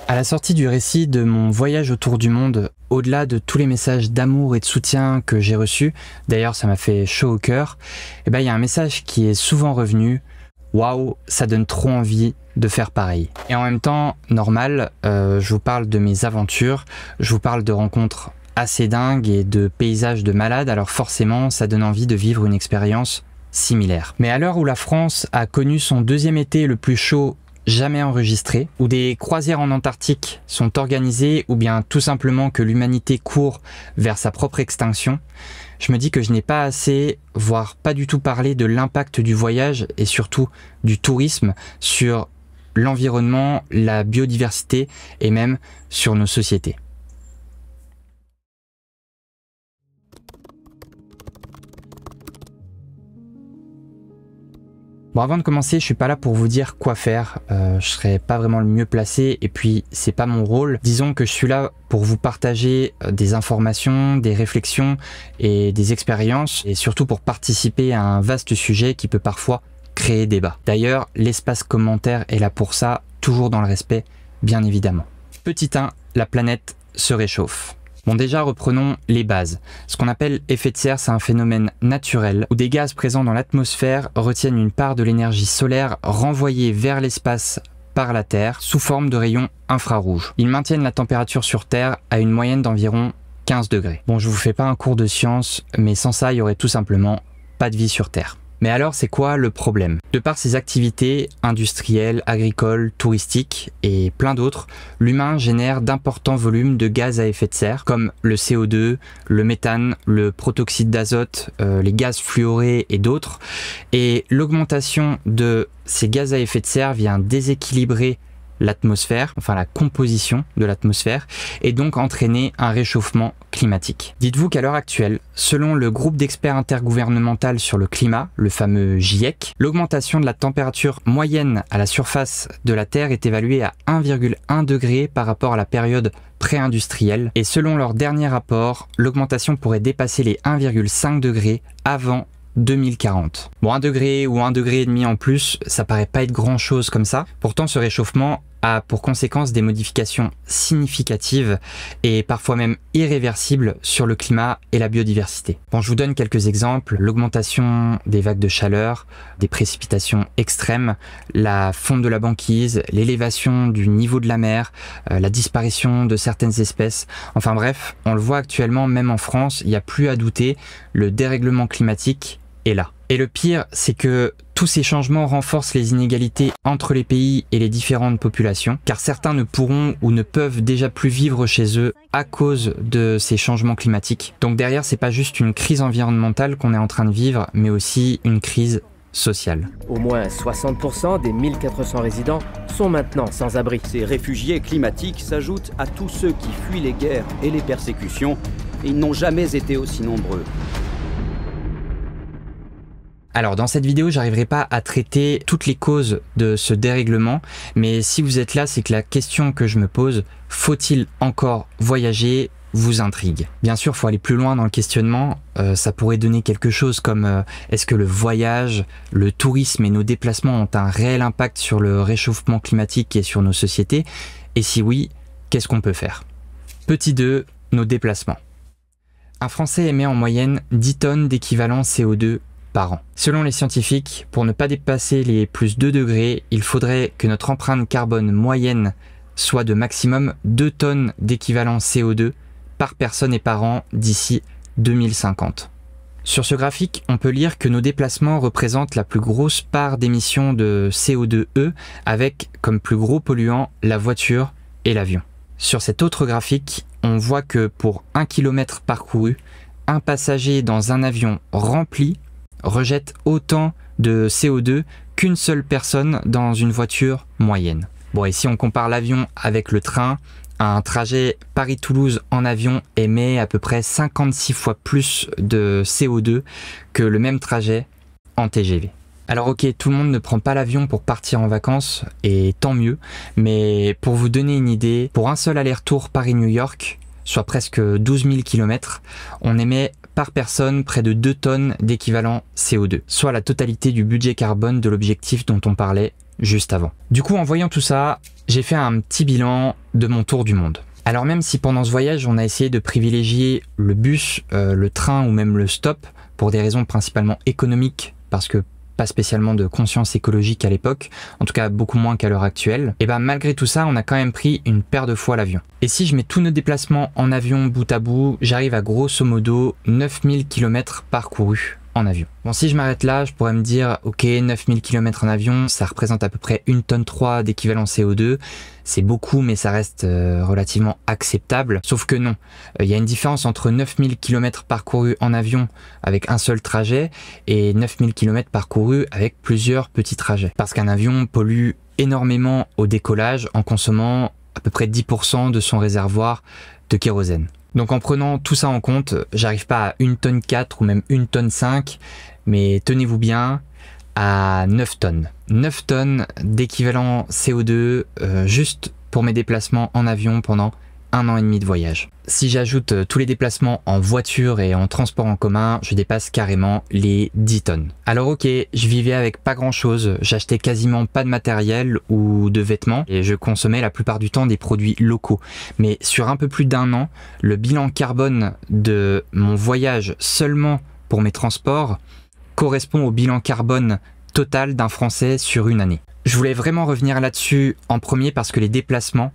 À la sortie du récit de mon voyage autour du monde, au-delà de tous les messages d'amour et de soutien que j'ai reçus, d'ailleurs ça m'a fait chaud au cœur, il y a un message qui est souvent revenu: waouh, ça donne trop envie de faire pareil. Et en même temps, normal, je vous parle de mes aventures, je vous parle de rencontres assez dingues et de paysages de malades, alors forcément ça donne envie de vivre une expérience similaire. Mais à l'heure où la France a connu son deuxième été le plus chaud jamais enregistré, où des croisières en Antarctique sont organisées, ou bien tout simplement que l'humanité court vers sa propre extinction, je me dis que je n'ai pas assez, voire pas du tout parlé de l'impact du voyage et surtout du tourisme sur l'environnement, la biodiversité et même sur nos sociétés. Bon, avant de commencer, je suis pas là pour vous dire quoi faire, je serai pas vraiment le mieux placé et puis c'est pas mon rôle. Disons que je suis là pour vous partager des informations, des réflexions et des expériences et surtout pour participer à un vaste sujet qui peut parfois créer débat. D'ailleurs, l'espace commentaire est là pour ça, toujours dans le respect, bien évidemment. Petit 1, la planète se réchauffe. Bon, déjà reprenons les bases. Ce qu'on appelle effet de serre, c'est un phénomène naturel où des gaz présents dans l'atmosphère retiennent une part de l'énergie solaire renvoyée vers l'espace par la Terre sous forme de rayons infrarouges. Ils maintiennent la température sur Terre à une moyenne d'environ 15 degrés. Bon, je vous fais pas un cours de science, mais sans ça, il y aurait tout simplement pas de vie sur Terre. Mais alors, c'est quoi le problème? De par ses activités industrielles, agricoles, touristiques et plein d'autres, l'humain génère d'importants volumes de gaz à effet de serre, comme le CO2, le méthane, le protoxyde d'azote, les gaz fluorés et d'autres. Et l'augmentation de ces gaz à effet de serre vient déséquilibrer l'atmosphère, enfin la composition de l'atmosphère, et donc entraîner un réchauffement climatique. Dites-vous qu'à l'heure actuelle, selon le groupe d'experts intergouvernemental sur le climat, le fameux GIEC, l'augmentation de la température moyenne à la surface de la Terre est évaluée à 1,1 degré par rapport à la période pré-industrielle, et selon leur dernier rapport, l'augmentation pourrait dépasser les 1,5 degrés avant 2040. Bon, 1 degré ou 1,5 degré en plus, ça paraît pas être grand chose comme ça. Pourtant, ce réchauffement a pour conséquence des modifications significatives et parfois même irréversibles sur le climat et la biodiversité. Bon, je vous donne quelques exemples. L'augmentation des vagues de chaleur, des précipitations extrêmes, la fonte de la banquise, l'élévation du niveau de la mer, la disparition de certaines espèces. Enfin bref, on le voit actuellement, même en France, il n'y a plus à douter, le dérèglement climatique est là. Et le pire, c'est que tous ces changements renforcent les inégalités entre les pays et les différentes populations, car certains ne pourront ou ne peuvent déjà plus vivre chez eux à cause de ces changements climatiques. Donc derrière, c'est pas juste une crise environnementale qu'on est en train de vivre, mais aussi une crise sociale. Au moins 60% des 1400 résidents sont maintenant sans abri. Ces réfugiés climatiques s'ajoutent à tous ceux qui fuient les guerres et les persécutions, et ils n'ont jamais été aussi nombreux. Alors dans cette vidéo, j'arriverai pas à traiter toutes les causes de ce dérèglement, mais si vous êtes là, c'est que la question que je me pose, faut-il encore voyager, vous intrigue. Bien sûr, il faut aller plus loin dans le questionnement, ça pourrait donner quelque chose comme est-ce que le voyage, le tourisme et nos déplacements ont un réel impact sur le réchauffement climatique et sur nos sociétés? Et si oui, qu'est-ce qu'on peut faire? Petit 2, nos déplacements. Un Français émet en moyenne 10 tonnes d'équivalent CO2 par an. Selon les scientifiques, pour ne pas dépasser les plus 2 degrés, il faudrait que notre empreinte carbone moyenne soit de maximum 2 tonnes d'équivalent CO2 par personne et par an d'ici 2050. Sur ce graphique, on peut lire que nos déplacements représentent la plus grosse part d'émissions de CO2e avec comme plus gros polluants la voiture et l'avion. Sur cet autre graphique, on voit que pour 1 km parcouru, un passager dans un avion rempli rejette autant de CO2 qu'une seule personne dans une voiture moyenne. Bon, et si on compare l'avion avec le train, un trajet Paris-Toulouse en avion émet à peu près 56 fois plus de CO2 que le même trajet en TGV. Alors ok, tout le monde ne prend pas l'avion pour partir en vacances, et tant mieux, mais pour vous donner une idée, pour un seul aller-retour Paris-New York, soit presque 12 000 km, on émet par personne près de 2 tonnes d'équivalent CO2, soit la totalité du budget carbone de l'objectif dont on parlait juste avant. Du coup, en voyant tout ça, j'ai fait un petit bilan de mon tour du monde. Alors même si pendant ce voyage, on a essayé de privilégier le bus, le train ou même le stop pour des raisons principalement économiques, parce que pas spécialement de conscience écologique à l'époque, en tout cas beaucoup moins qu'à l'heure actuelle, et ben malgré tout ça, on a quand même pris une paire de fois l'avion. Et si je mets tous nos déplacements en avion bout à bout, j'arrive à grosso modo 9000 km parcourus en avion. Bon, si je m'arrête là, je pourrais me dire, ok, 9000 km en avion, ça représente à peu près 1,3 tonne d'équivalent CO2. C'est beaucoup, mais ça reste relativement acceptable. Sauf que non, il y a une différence entre 9000 km parcourus en avion avec un seul trajet et 9000 km parcourus avec plusieurs petits trajets. Parce qu'un avion pollue énormément au décollage en consommant à peu près 10% de son réservoir de kérosène. Donc en prenant tout ça en compte, j'arrive pas à 1,4 tonne ou même 1,5 tonne, mais tenez-vous bien, à 9 tonnes. 9 tonnes d'équivalent CO2 juste pour mes déplacements en avion pendant 1 an et demi de voyage. Si j'ajoute tous les déplacements en voiture et en transport en commun, je dépasse carrément les 10 tonnes. Alors ok, je vivais avec pas grand chose, j'achetais quasiment pas de matériel ou de vêtements et je consommais la plupart du temps des produits locaux. Mais sur un peu plus d'1 an, le bilan carbone de mon voyage seulement pour mes transports correspond au bilan carbone total d'un Français sur une année. Je voulais vraiment revenir là-dessus en premier parce que les déplacements,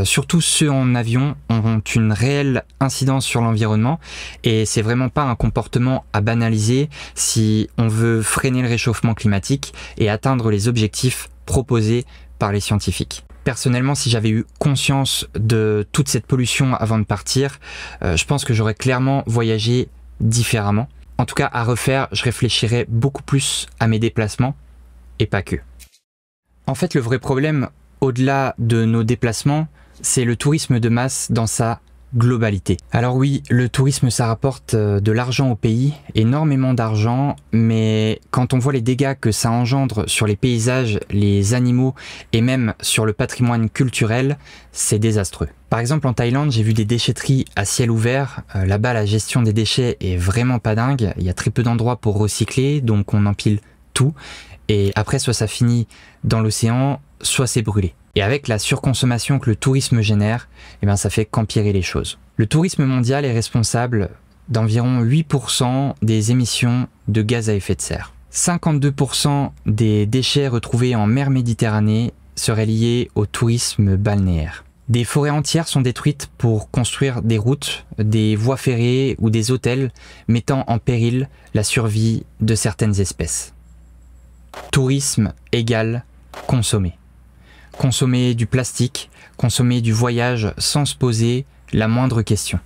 surtout ceux en avion, ont une réelle incidence sur l'environnement et c'est vraiment pas un comportement à banaliser si on veut freiner le réchauffement climatique et atteindre les objectifs proposés par les scientifiques. Personnellement, si j'avais eu conscience de toute cette pollution avant de partir, je pense que j'aurais clairement voyagé différemment. En tout cas, à refaire, je réfléchirais beaucoup plus à mes déplacements et pas que. En fait, le vrai problème, au-delà de nos déplacements, c'est le tourisme de masse dans sa globalité. Alors oui, le tourisme, ça rapporte de l'argent au pays, énormément d'argent, mais quand on voit les dégâts que ça engendre sur les paysages, les animaux et même sur le patrimoine culturel, c'est désastreux. Par exemple, en Thaïlande, j'ai vu des déchetteries à ciel ouvert. Là-bas, la gestion des déchets est vraiment pas dingue. Il y a très peu d'endroits pour recycler, donc on empile tout. Et après, soit ça finit dans l'océan, soit c'est brûlé. Et avec la surconsommation que le tourisme génère, eh bien, ça fait qu'empirer les choses. Le tourisme mondial est responsable d'environ 8% des émissions de gaz à effet de serre. 52% des déchets retrouvés en mer Méditerranée seraient liés au tourisme balnéaire. Des forêts entières sont détruites pour construire des routes, des voies ferrées ou des hôtels, mettant en péril la survie de certaines espèces. Tourisme égale consommer. Consommer du plastique, consommer du voyage sans se poser la moindre question.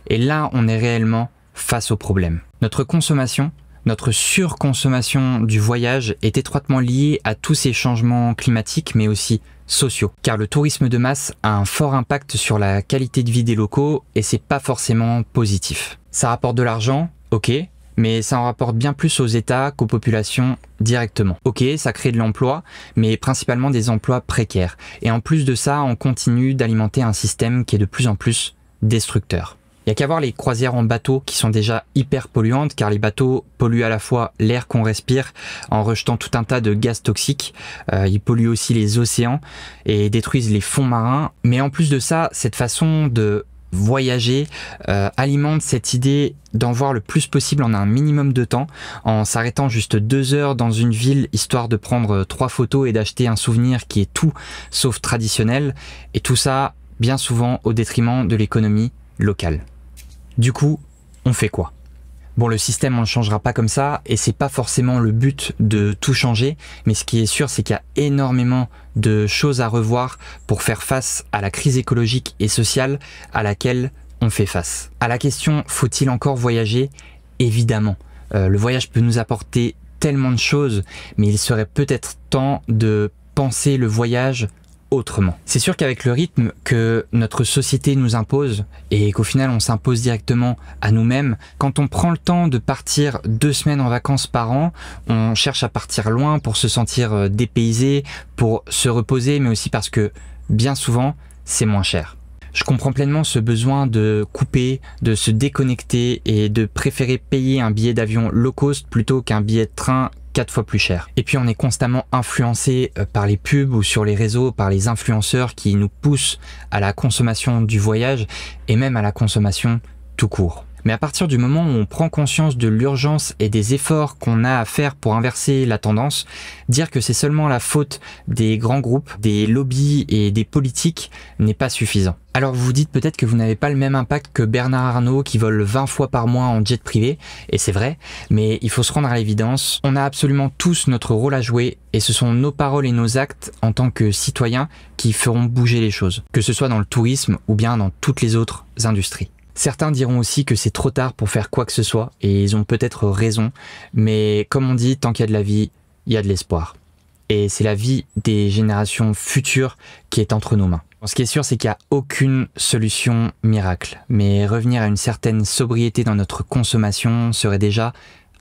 Et là, on est réellement face au problème. Notre consommation, notre surconsommation du voyage est étroitement liée à tous ces changements climatiques, mais aussi sociaux. Car le tourisme de masse a un fort impact sur la qualité de vie des locaux et c'est pas forcément positif. Ça rapporte de l'argent, ok, mais ça en rapporte bien plus aux États qu'aux populations directement. Ok, ça crée de l'emploi, mais principalement des emplois précaires. Et en plus de ça, on continue d'alimenter un système qui est de plus en plus destructeur. Il n'y a qu'à voir les croisières en bateau qui sont déjà hyper polluantes, car les bateaux polluent à la fois l'air qu'on respire en rejetant tout un tas de gaz toxiques, ils polluent aussi les océans et détruisent les fonds marins. Mais en plus de ça, cette façon de voyager alimente cette idée d'en voir le plus possible en un minimum de temps, en s'arrêtant juste 2 heures dans une ville histoire de prendre 3 photos et d'acheter un souvenir qui est tout sauf traditionnel, et tout ça bien souvent au détriment de l'économie locale. Du coup, on fait quoi ? Bon, le système, on ne le changera pas comme ça, et c'est pas forcément le but de tout changer, mais ce qui est sûr, c'est qu'il y a énormément de choses à revoir pour faire face à la crise écologique et sociale à laquelle on fait face. À la question, faut-il encore voyager ? Évidemment. Le voyage peut nous apporter tellement de choses, mais il serait peut-être temps de penser le voyage autrement. C'est sûr qu'avec le rythme que notre société nous impose et qu'au final on s'impose directement à nous-mêmes, quand on prend le temps de partir 2 semaines en vacances par an, on cherche à partir loin pour se sentir dépaysé, pour se reposer, mais aussi parce que bien souvent c'est moins cher. Je comprends pleinement ce besoin de couper, de se déconnecter et de préférer payer un billet d'avion low cost plutôt qu'un billet de train 4 fois plus cher. Et puis on est constamment influencé par les pubs ou sur les réseaux, par les influenceurs qui nous poussent à la consommation du voyage et même à la consommation tout court. Mais à partir du moment où on prend conscience de l'urgence et des efforts qu'on a à faire pour inverser la tendance, dire que c'est seulement la faute des grands groupes, des lobbies et des politiques n'est pas suffisant. Alors vous vous dites peut-être que vous n'avez pas le même impact que Bernard Arnault qui vole 20 fois par mois en jet privé, et c'est vrai, mais il faut se rendre à l'évidence, on a absolument tous notre rôle à jouer et ce sont nos paroles et nos actes en tant que citoyens qui feront bouger les choses, que ce soit dans le tourisme ou bien dans toutes les autres industries. Certains diront aussi que c'est trop tard pour faire quoi que ce soit, et ils ont peut-être raison, mais comme on dit, tant qu'il y a de la vie, il y a de l'espoir. Et c'est la vie des générations futures qui est entre nos mains. Ce qui est sûr, c'est qu'il n'y a aucune solution miracle, mais revenir à une certaine sobriété dans notre consommation serait déjà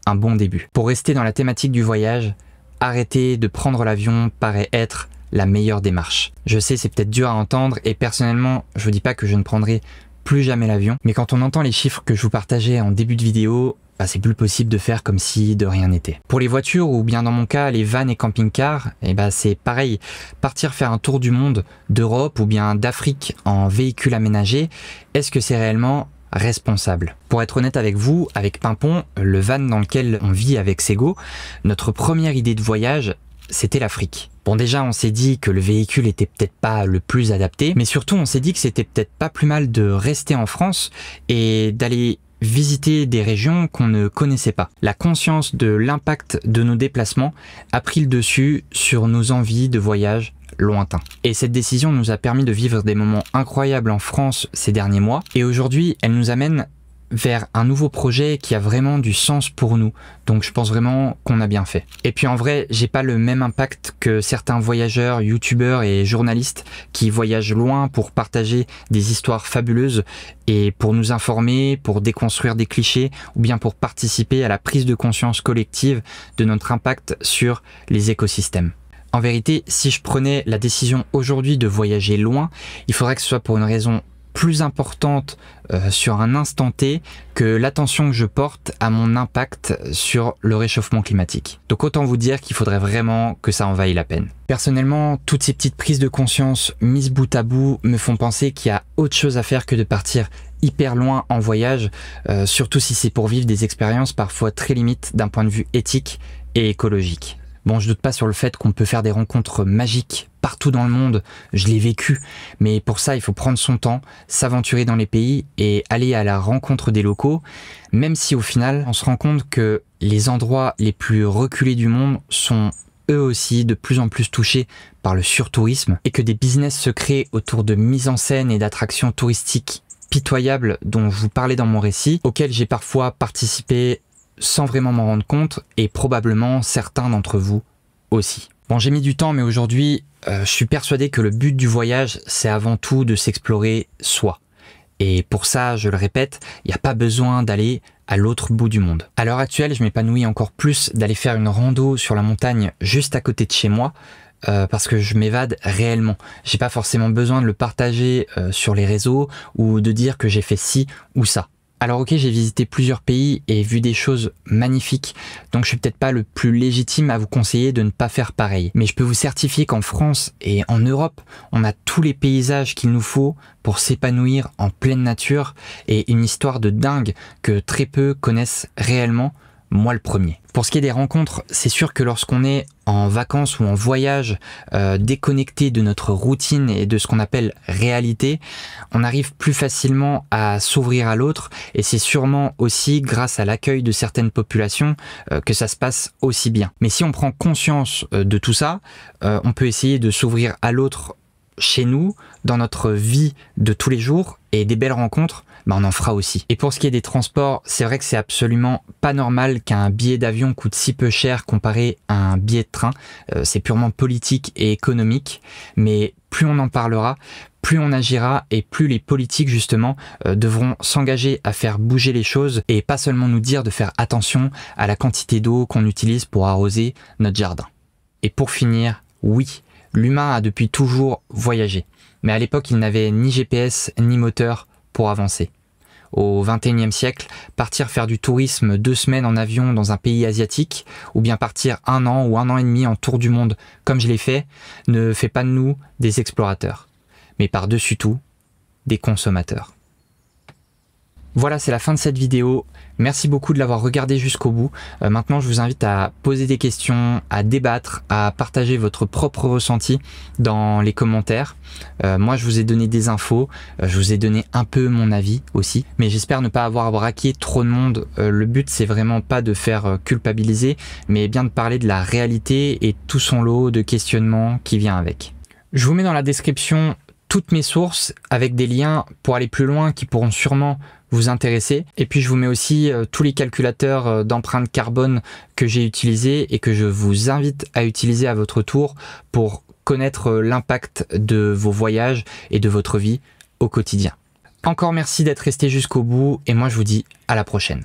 un bon début. Pour rester dans la thématique du voyage, arrêter de prendre l'avion paraît être la meilleure démarche. Je sais, c'est peut-être dur à entendre, et personnellement, je vous dis pas que je ne prendrai plus jamais l'avion, mais quand on entend les chiffres que je vous partageais en début de vidéo, c'est plus possible de faire comme si de rien n'était. Pour les voitures, ou bien dans mon cas les vannes et camping-cars, c'est pareil. Partir faire un tour du monde, d'Europe ou bien d'Afrique en véhicule aménagé, est-ce que c'est réellement responsable? Pour être honnête avec vous, avec Pimpon, le van dans lequel on vit avec Sego, notre première idée de voyage, c'était l'Afrique. Bon, déjà, on s'est dit que le véhicule était peut-être pas le plus adapté, mais surtout, on s'est dit que c'était peut-être pas plus mal de rester en France et d'aller visiter des régions qu'on ne connaissait pas. La conscience de l'impact de nos déplacements a pris le dessus sur nos envies de voyage lointains. Et cette décision nous a permis de vivre des moments incroyables en France ces derniers mois, et aujourd'hui, elle nous amène vers un nouveau projet qui a vraiment du sens pour nous. Donc je pense vraiment qu'on a bien fait. Et puis en vrai, j'ai pas le même impact que certains voyageurs, youtubeurs et journalistes qui voyagent loin pour partager des histoires fabuleuses et pour nous informer, pour déconstruire des clichés ou bien pour participer à la prise de conscience collective de notre impact sur les écosystèmes. En vérité, si je prenais la décision aujourd'hui de voyager loin, il faudrait que ce soit pour une raison plus importante sur un instant T que l'attention que je porte à mon impact sur le réchauffement climatique. Donc autant vous dire qu'il faudrait vraiment que ça en vaille la peine. Personnellement, toutes ces petites prises de conscience mises bout à bout me font penser qu'il y a autre chose à faire que de partir hyper loin en voyage, surtout si c'est pour vivre des expériences parfois très limites d'un point de vue éthique et écologique. Bon, je doute pas sur le fait qu'on peut faire des rencontres magiques partout dans le monde, je l'ai vécu, mais pour ça il faut prendre son temps, s'aventurer dans les pays et aller à la rencontre des locaux, même si au final on se rend compte que les endroits les plus reculés du monde sont eux aussi de plus en plus touchés par le surtourisme et que des business se créent autour de mise en scène et d'attractions touristiques pitoyables dont je vous parlais dans mon récit, auxquels j'ai parfois participé sans vraiment m'en rendre compte, et probablement certains d'entre vous aussi. Bon, j'ai mis du temps, mais aujourd'hui, je suis persuadé que le but du voyage, c'est avant tout de s'explorer soi. Et pour ça, je le répète, il n'y a pas besoin d'aller à l'autre bout du monde. À l'heure actuelle, je m'épanouis encore plus d'aller faire une rando sur la montagne juste à côté de chez moi, parce que je m'évade réellement. J'ai pas forcément besoin de le partager sur les réseaux ou de dire que j'ai fait ci ou ça. Alors ok, j'ai visité plusieurs pays et vu des choses magnifiques, donc je suis peut-être pas le plus légitime à vous conseiller de ne pas faire pareil. Mais je peux vous certifier qu'en France et en Europe, on a tous les paysages qu'il nous faut pour s'épanouir en pleine nature et une histoire de dingue que très peu connaissent réellement, moi le premier. Pour ce qui est des rencontres, c'est sûr que lorsqu'on est en vacances ou en voyage, déconnecté de notre routine et de ce qu'on appelle réalité, on arrive plus facilement à s'ouvrir à l'autre, et c'est sûrement aussi grâce à l'accueil de certaines populations que ça se passe aussi bien. Mais si on prend conscience de tout ça, on peut essayer de s'ouvrir à l'autre chez nous, dans notre vie de tous les jours, et des belles rencontres, on en fera aussi. Et pour ce qui est des transports, c'est vrai que c'est absolument pas normal qu'un billet d'avion coûte si peu cher comparé à un billet de train. C'est purement politique et économique, mais plus on en parlera, plus on agira et plus les politiques justement devront s'engager à faire bouger les choses et pas seulement nous dire de faire attention à la quantité d'eau qu'on utilise pour arroser notre jardin. Et pour finir, oui, l'humain a depuis toujours voyagé, mais à l'époque il n'avait ni GPS ni moteur pour avancer. au XXIe siècle, partir faire du tourisme 2 semaines en avion dans un pays asiatique, ou bien partir 1 an ou 1 an et demi en tour du monde, comme je l'ai fait, ne fait pas de nous des explorateurs, mais par-dessus tout, des consommateurs. Voilà, c'est la fin de cette vidéo. Merci beaucoup de l'avoir regardé jusqu'au bout. Maintenant, je vous invite à poser des questions, à débattre, à partager votre propre ressenti dans les commentaires. Moi, je vous ai donné des infos, je vous ai donné un peu mon avis aussi, mais j'espère ne pas avoir braqué trop de monde. Le but, c'est vraiment pas de faire culpabiliser, mais bien de parler de la réalité et tout son lot de questionnements qui vient avec. Je vous mets dans la description toutes mes sources avec des liens pour aller plus loin qui pourront sûrement vous intéresser. Et puis je vous mets aussi tous les calculateurs d'empreinte carbone que j'ai utilisés et que je vous invite à utiliser à votre tour pour connaître l'impact de vos voyages et de votre vie au quotidien. Encore merci d'être resté jusqu'au bout et moi je vous dis à la prochaine.